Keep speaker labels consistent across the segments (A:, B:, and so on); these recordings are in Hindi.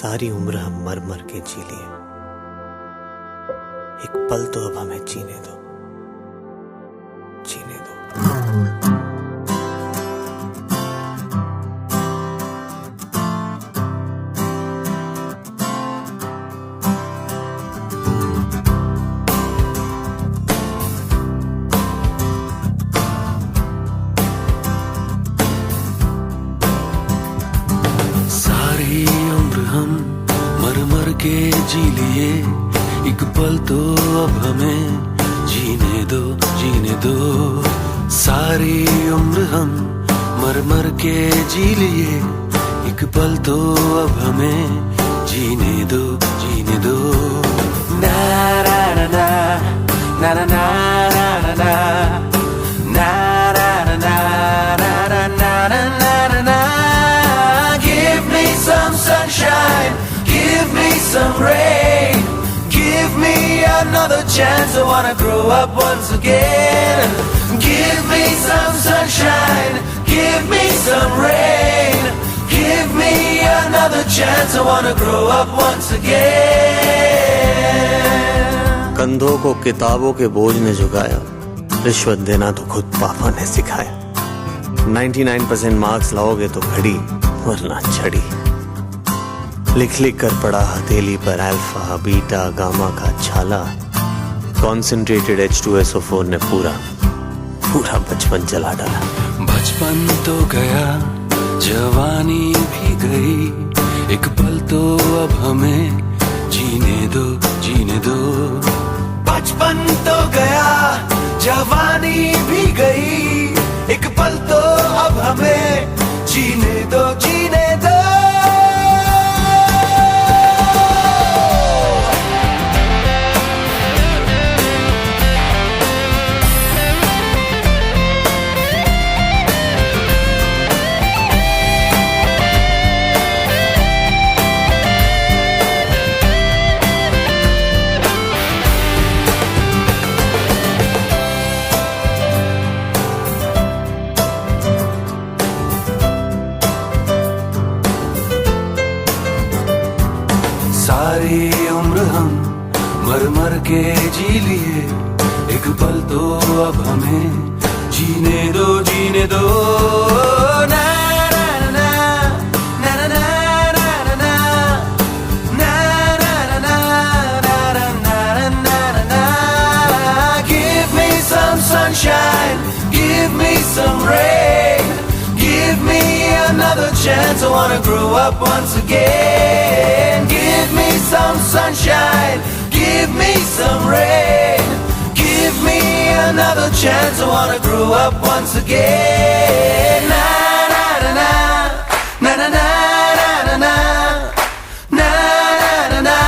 A: सारी उम्र हम मर मर के जी लिए, एक पल तो अब हमें जीने दो, जीने दो।
B: सारी उम्र हम मर मर के जी लिए, एक पल तो अब हमें जीने दो, जीने दो। सारी उम्र हम मर मर के जी लिए, एक पल तो अब हमें जीने दो, जीने दो। ना ना ना ना ना ना ना ना ना ना ना ना ना ना ना। Give me some sunshine, give me some rain, give me another chance. I wanna grow up once again. Give me some sunshine, give me some rain, give me another chance. I wanna grow up once again.
A: कंधों को किताबों के बोझ ने झुकाया, रिश्वत देना तो खुद पापा ने सिखाया। 99% मार्क्स लाओगे तो घड़ी वरना छड़ी, लिख लिख कर पढ़ा हथेली पर अल्फा बीटा गामा का छाला। कॉन्सेंट्रेटेड H2SO4 ने पूरा पूरा बचपन जला डाला।
B: बचपन तो गया, जवानी भी गई, एक पल तो अब हमें जीने दो, जीने दो। बचपन तो गया, जवानी भी गई, एक पल तो अब हमें जीने दो, जीने दो। सारी उम्र हम मर मर के जी लिए, एक पल तो अब हमें जीने दो, जीने दो। ना ना ना ना ना ना ना ना ना ना ना ना ना। Give me some sunshine, give me some rain, give me another chance. I wanna grow up once again. Give me some sunshine, give me some rain, give me another chance. I wanna grow up once again. Na na na na na na na na na na na na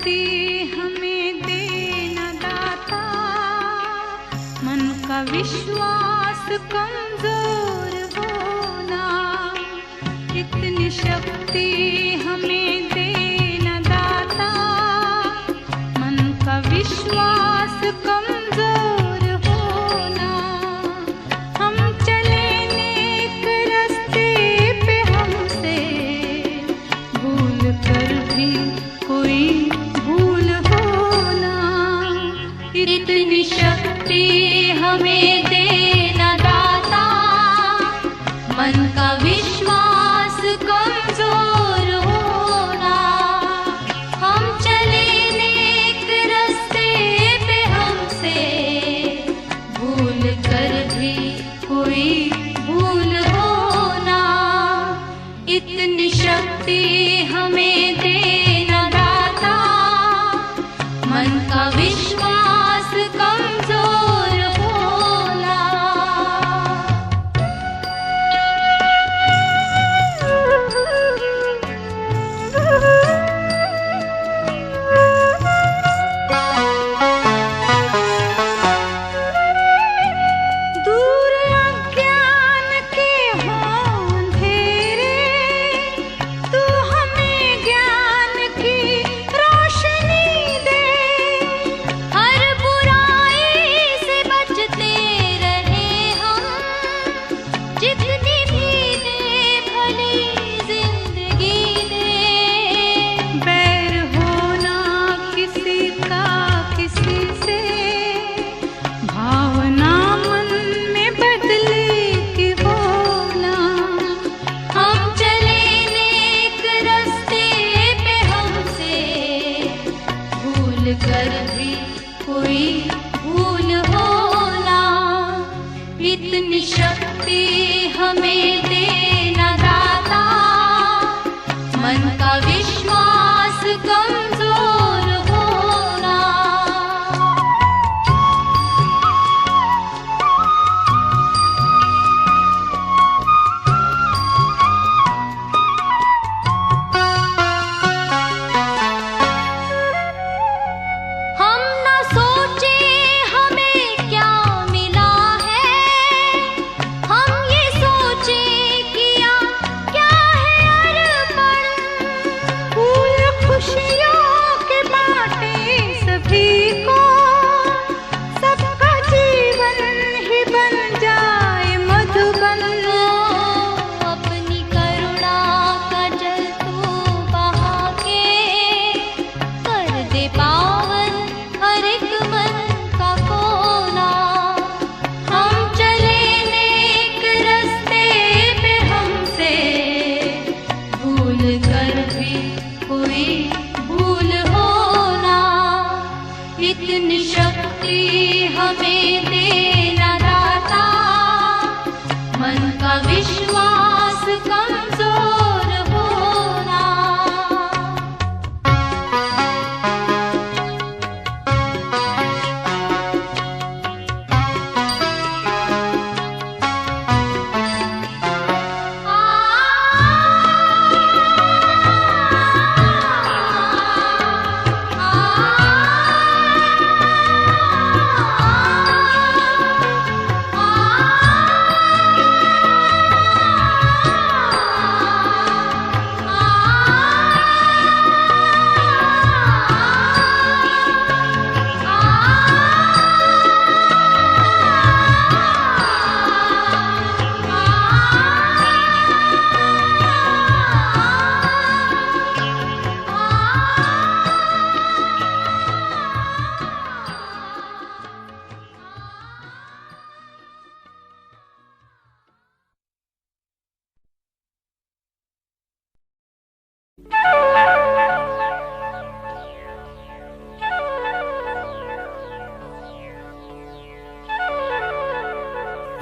C: शक्ति हमें देना दाता, मन का विश्वास कमजोर होना। इतनी शक्ति हमें देना दाता, मन का विश्वास कमजोर होना। हम चले नेक रास्ते पे, हमसे भूल कर भी कोई भूल होना। इतनी शक्ति हमें देना दाता, मन का विश्वास कमजोर होना। हम चले नेक रास्ते पे, हमसे भूल कर भी कोई भूल होना। इतनी शक्ति हमें देना दाता, मन का विश्वास कमजोर होना। दूर अज्ञान के हों अंधेरे, तू हमें ज्ञान की रोशनी दे। हर बुराई से बचते रहे हम, जितनी भी दे भली जिंदगी दे। बैर होना किसी का किसी से, भावना मन में बदले की होना। हम चले नेक रास्ते पे, हमसे भूल कर भी कोई भूल होना। इतनी शक्ति हमें देना दाता, मन का विश्वास कमजोर होना। हम न सोचे हमें क्या मिला है, हम ये सोचे किया क्या है अर्पण। फूल खुशियों के बांटे सभी को, सबका जीवन ही बन जाए मधुबन। अपनी करुणा का जल तू बहा के, कर दे पावन हर एक मन का कोना। हम चले नेक रास्ते पे, हमसे भूल कर भी कोई भूल होना। इतनी शक्ति हमें देना दाता, मन का विश्वास कमजोर होना।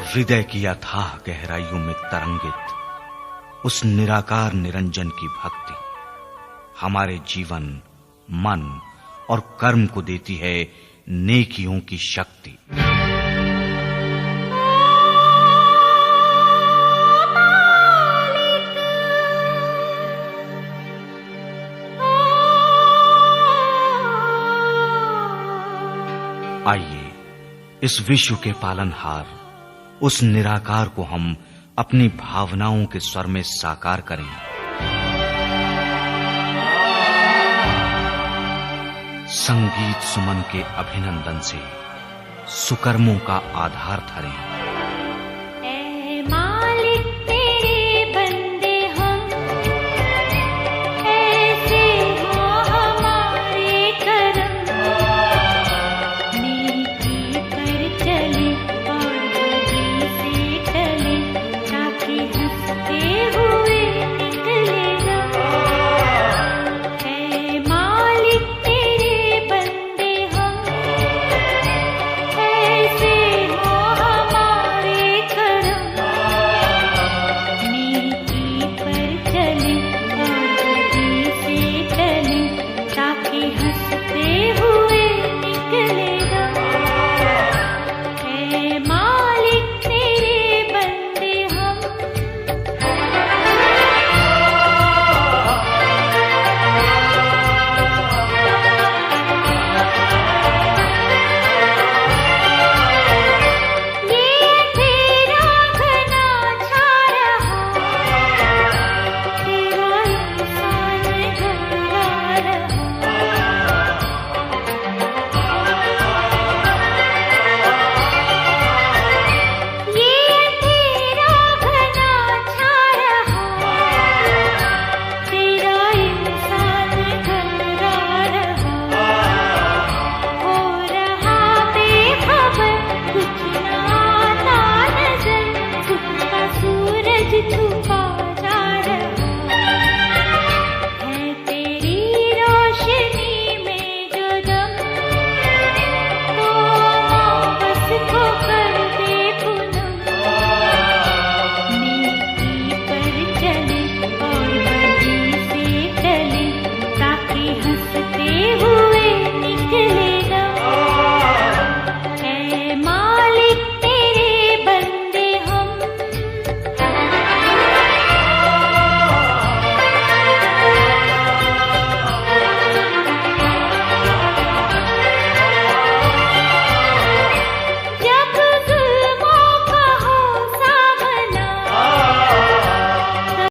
D: हृदय की अथाह गहराइयों में तरंगित उस निराकार निरंजन की भक्ति हमारे जीवन, मन और कर्म को देती है नेकियों की शक्ति। इस विश्व के पालनहार उस निराकार को हम अपनी भावनाओं के स्वर में साकार करें। संगीत सुमन के अभिनंदन से सुकर्मों का आधार धरें।